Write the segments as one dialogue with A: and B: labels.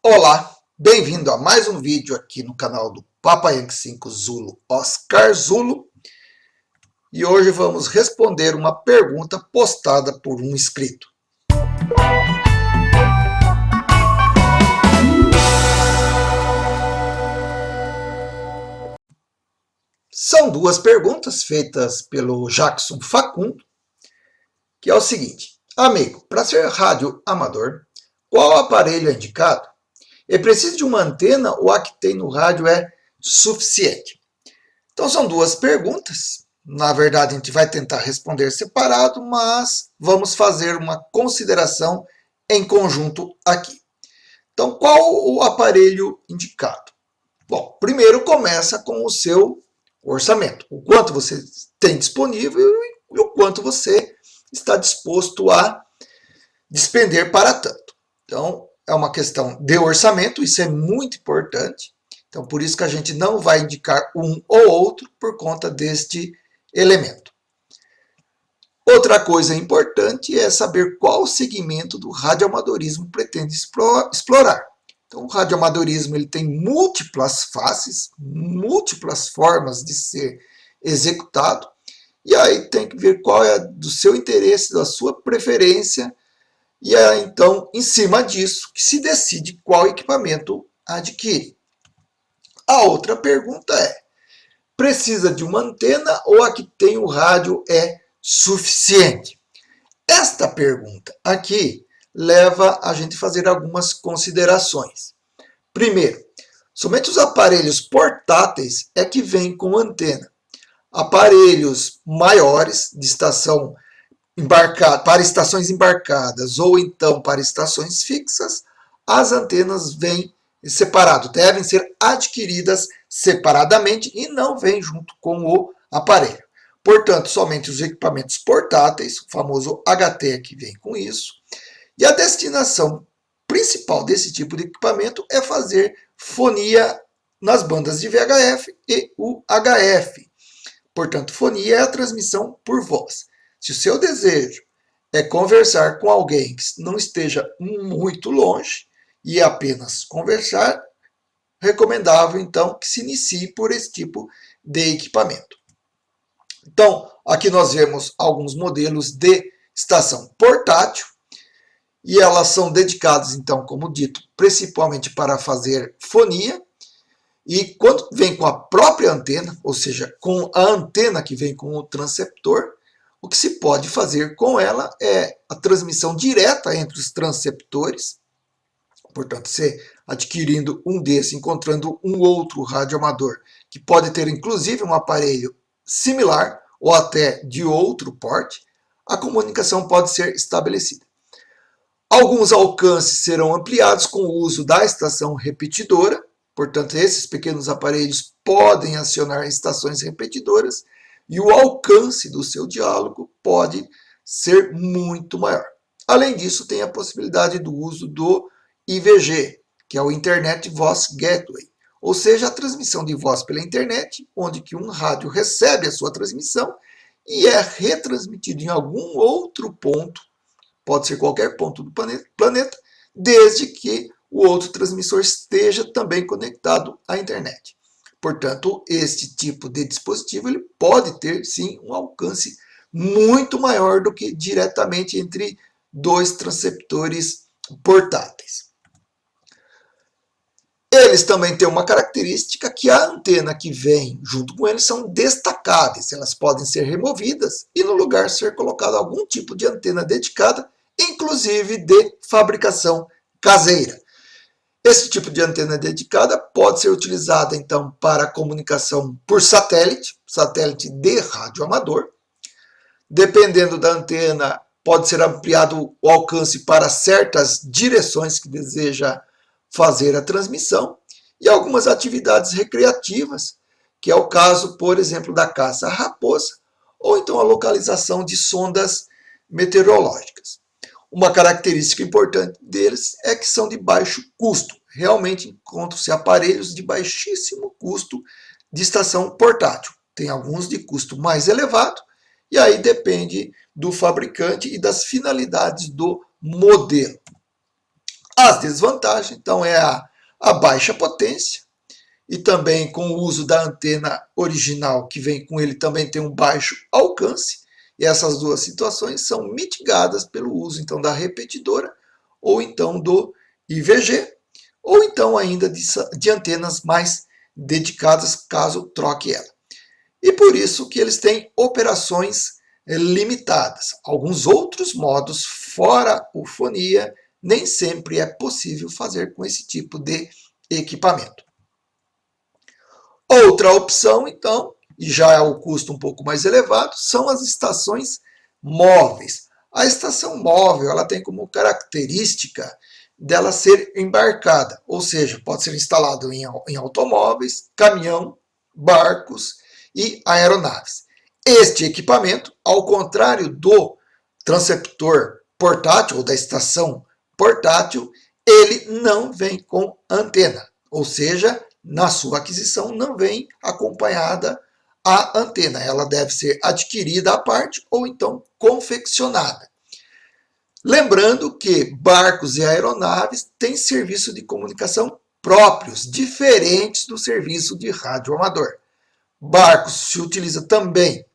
A: Olá, bem-vindo a mais um vídeo aqui no canal do Papa Yankee 5 Zulu Oscar Zulu. E hoje vamos responder uma pergunta postada por um inscrito. São duas perguntas feitas pelo Jackson Facundo, que é o seguinte: amigo, para ser rádio amador, qual aparelho é indicado? É preciso de uma antena ou a que tem no rádio é suficiente? Então são duas perguntas. Na verdade, a gente vai tentar responder separado, mas vamos fazer uma consideração em conjunto aqui. Então, qual o aparelho indicado? Bom, primeiro começa com o seu orçamento. O quanto você tem disponível e o quanto você está disposto a despender para tanto. Então, é uma questão de orçamento, isso é muito importante. Então, por isso que a gente não vai indicar um ou outro por conta deste elemento. Outra coisa importante é saber qual segmento do radioamadorismo pretende explorar. Então, o radioamadorismo ele tem múltiplas faces, múltiplas formas de ser executado, e aí tem que ver qual é do seu interesse, da sua preferência, e é então, em cima disso, que se decide qual equipamento adquire. A outra pergunta é: precisa de uma antena ou a que tem o rádio é suficiente? Esta pergunta aqui leva a gente a fazer algumas considerações. Primeiro, somente os aparelhos portáteis é que vêm com antena. Aparelhos maiores de estação para estações embarcadas ou então para estações fixas, as antenas vêm separado, devem ser adquiridas separadamente e não vêm junto com o aparelho. Portanto, somente os equipamentos portáteis, o famoso HT é que vem com isso, e a destinação principal desse tipo de equipamento é fazer fonia nas bandas de VHF e UHF. Portanto, fonia é a transmissão por voz. Se o seu desejo é conversar com alguém que não esteja muito longe e apenas conversar, recomendável então que se inicie por esse tipo de equipamento. Então, aqui nós vemos alguns modelos de estação portátil e elas são dedicadas então, como dito, principalmente para fazer fonia. E quando vem com a própria antena, ou seja, com a antena que vem com o transceptor, o que se pode fazer com ela é a transmissão direta entre os transceptores. Portanto, você adquirindo um desse, encontrando um outro radioamador, que pode ter inclusive um aparelho similar ou até de outro porte, a comunicação pode ser estabelecida. Alguns alcances serão ampliados com o uso da estação repetidora. Portanto, esses pequenos aparelhos podem acionar estações repetidoras e o alcance do seu diálogo pode ser muito maior. Além disso, tem a possibilidade do uso do IVG, que é o Internet Voice Gateway, ou seja, a transmissão de voz pela internet, onde que um rádio recebe a sua transmissão e é retransmitido em algum outro ponto, pode ser qualquer ponto do planeta, desde que o outro transmissor esteja também conectado à internet. Portanto, este tipo de dispositivo ele pode ter, sim, um alcance muito maior do que diretamente entre dois transceptores portáteis. Eles também têm uma característica que a antena que vem junto com eles são destacáveis. Elas podem ser removidas e no lugar ser colocado algum tipo de antena dedicada, inclusive de fabricação caseira. Esse tipo de antena dedicada pode ser utilizada, então, para comunicação por satélite, satélite de rádio amador. Dependendo da antena, pode ser ampliado o alcance para certas direções que deseja fazer a transmissão e algumas atividades recreativas, que é o caso, por exemplo, da caça à raposa, ou então a localização de sondas meteorológicas. Uma característica importante deles é que são de baixo custo. Realmente encontram-se aparelhos de baixíssimo custo de estação portátil. Tem alguns de custo mais elevado, e aí depende do fabricante e das finalidades do modelo. As desvantagens, então, é a baixa potência, e também com o uso da antena original, que vem com ele, também tem um baixo alcance, e essas duas situações são mitigadas pelo uso, então, da repetidora, ou então do IVG, ou então ainda de antenas mais dedicadas, caso troque ela. E por isso que eles têm operações limitadas. Alguns outros modos, fora o fonia, nem sempre é possível fazer com esse tipo de equipamento. Outra opção, então, e já é o custo um pouco mais elevado, são as estações móveis. A estação móvel, ela tem como característica dela ser embarcada, ou seja, pode ser instalado em automóveis, caminhão, barcos e aeronaves. Este equipamento, ao contrário do transceptor portátil ou da estação portátil, ele não vem com antena, ou seja, na sua aquisição não vem acompanhada a antena. Ela deve ser adquirida à parte ou então confeccionada. Lembrando que barcos e aeronaves têm serviço de comunicação próprios, diferentes do serviço de rádio amador. Barcos se utiliza também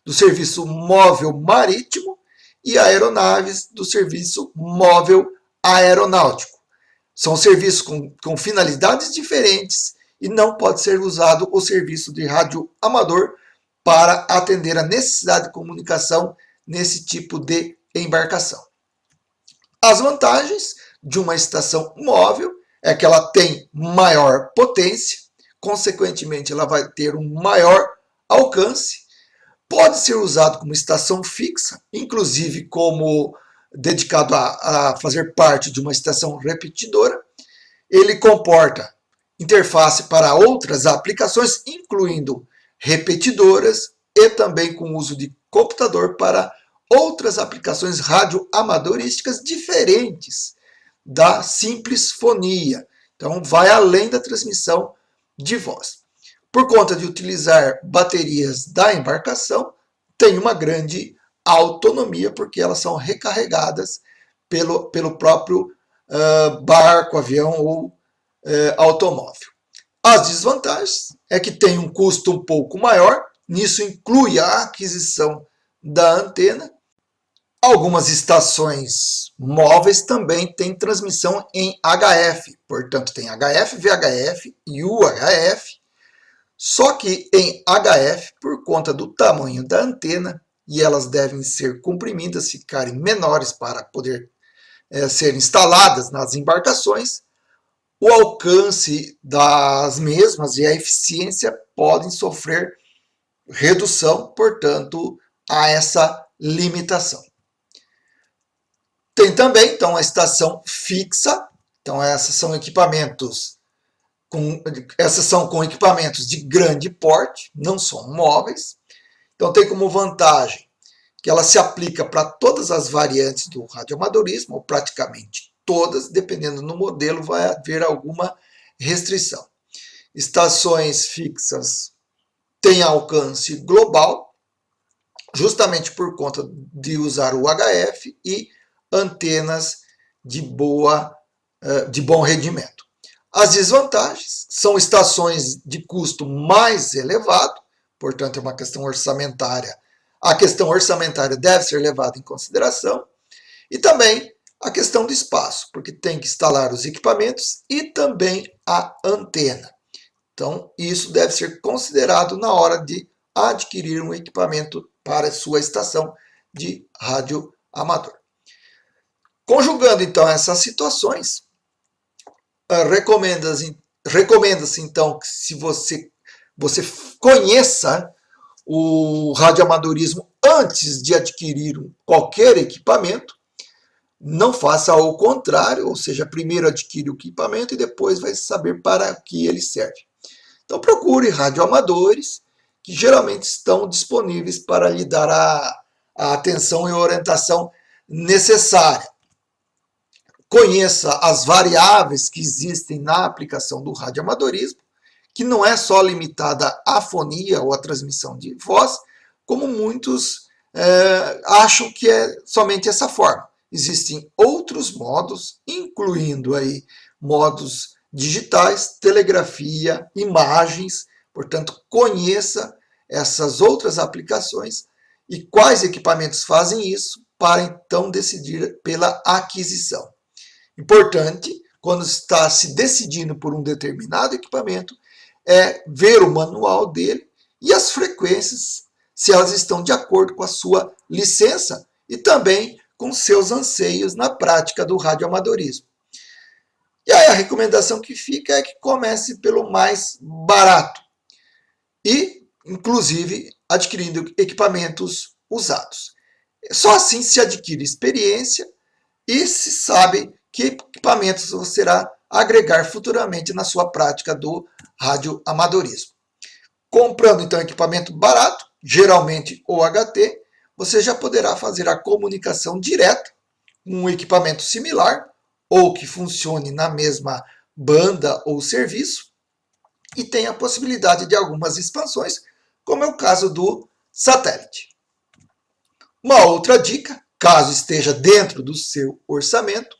A: do serviço móvel marítimo e aeronaves do serviço móvel aeronáutico. São serviços com finalidades diferentes e não pode ser usado o serviço de rádio amador para atender a necessidade de comunicação nesse tipo de embarcação. As vantagens de uma estação móvel é que ela tem maior potência, consequentemente ela vai ter um maior alcance, pode ser usado como estação fixa, inclusive como dedicado a fazer parte de uma estação repetidora. Ele comporta interface para outras aplicações, incluindo repetidoras e também com uso de computador para outras aplicações radioamadorísticas diferentes da simples fonia. Então, vai além da transmissão de voz. Por conta de utilizar baterias da embarcação, tem uma grande autonomia, porque elas são recarregadas pelo próprio barco, avião ou automóvel. As desvantagens é que tem um custo um pouco maior, nisso inclui a aquisição da antena. Algumas estações móveis também têm transmissão em HF, portanto tem HF, VHF e UHF, só que em HF, por conta do tamanho da antena, e elas devem ser comprimidas, ficarem menores para poder ser instaladas nas embarcações, o alcance das mesmas e a eficiência podem sofrer redução, portanto, a essa limitação. Tem também, então, a estação fixa. Então, essas são com equipamentos de grande porte, não são móveis. Então, tem como vantagem que ela se aplica para todas as variantes do radioamadorismo, ou praticamente todas, dependendo do modelo, vai haver alguma restrição. Estações fixas têm alcance global, justamente por conta de usar o HF e antenas de bom rendimento. As desvantagens são estações de custo mais elevado, portanto é uma questão orçamentária. A questão orçamentária deve ser levada em consideração, e também a questão do espaço, porque tem que instalar os equipamentos e também a antena. Então, isso deve ser considerado na hora de adquirir um equipamento para sua estação de rádio amador. Conjugando, então, essas situações, recomenda-se, então, que se você conheça o radioamadorismo antes de adquirir qualquer equipamento, não faça ao contrário, ou seja, primeiro adquire o equipamento e depois vai saber para que ele serve. Então procure radioamadores que geralmente estão disponíveis para lhe dar a atenção e orientação necessária. Conheça as variáveis que existem na aplicação do radioamadorismo, que não é só limitada à fonia ou à transmissão de voz, como muitos acham que é somente essa forma. existem outros modos, incluindo aí modos digitais, telegrafia, imagens. Portanto, conheça essas outras aplicações e quais equipamentos fazem isso para então decidir pela aquisição. Importante, quando está se decidindo por um determinado equipamento, é ver o manual dele e as frequências, se elas estão de acordo com a sua licença e também com seus anseios na prática do radioamadorismo. E aí a recomendação que fica é que comece pelo mais barato e, inclusive, adquirindo equipamentos usados. Só assim se adquire experiência e se sabe que equipamentos você irá agregar futuramente na sua prática do radioamadorismo. Comprando então equipamento barato, geralmente OHT, você já poderá fazer a comunicação direta com um equipamento similar ou que funcione na mesma banda ou serviço e tem a possibilidade de algumas expansões, como é o caso do satélite. Uma outra dica, caso esteja dentro do seu orçamento,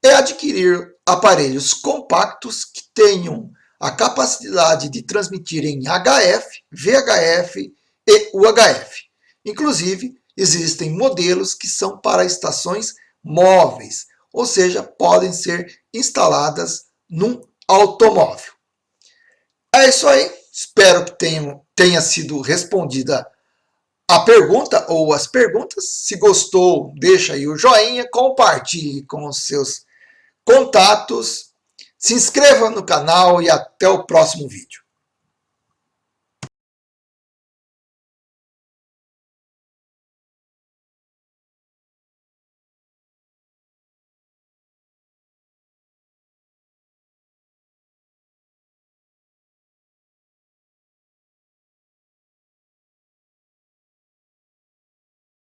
A: é adquirir aparelhos compactos que tenham a capacidade de transmitir em HF, VHF e UHF. Inclusive, existem modelos que são para estações móveis, ou seja, podem ser instaladas num automóvel. É isso aí, espero que tenha sido respondida a pergunta ou as perguntas. Se gostou, deixa aí o joinha, compartilhe com os seus contatos, se inscreva no canal e até o próximo vídeo.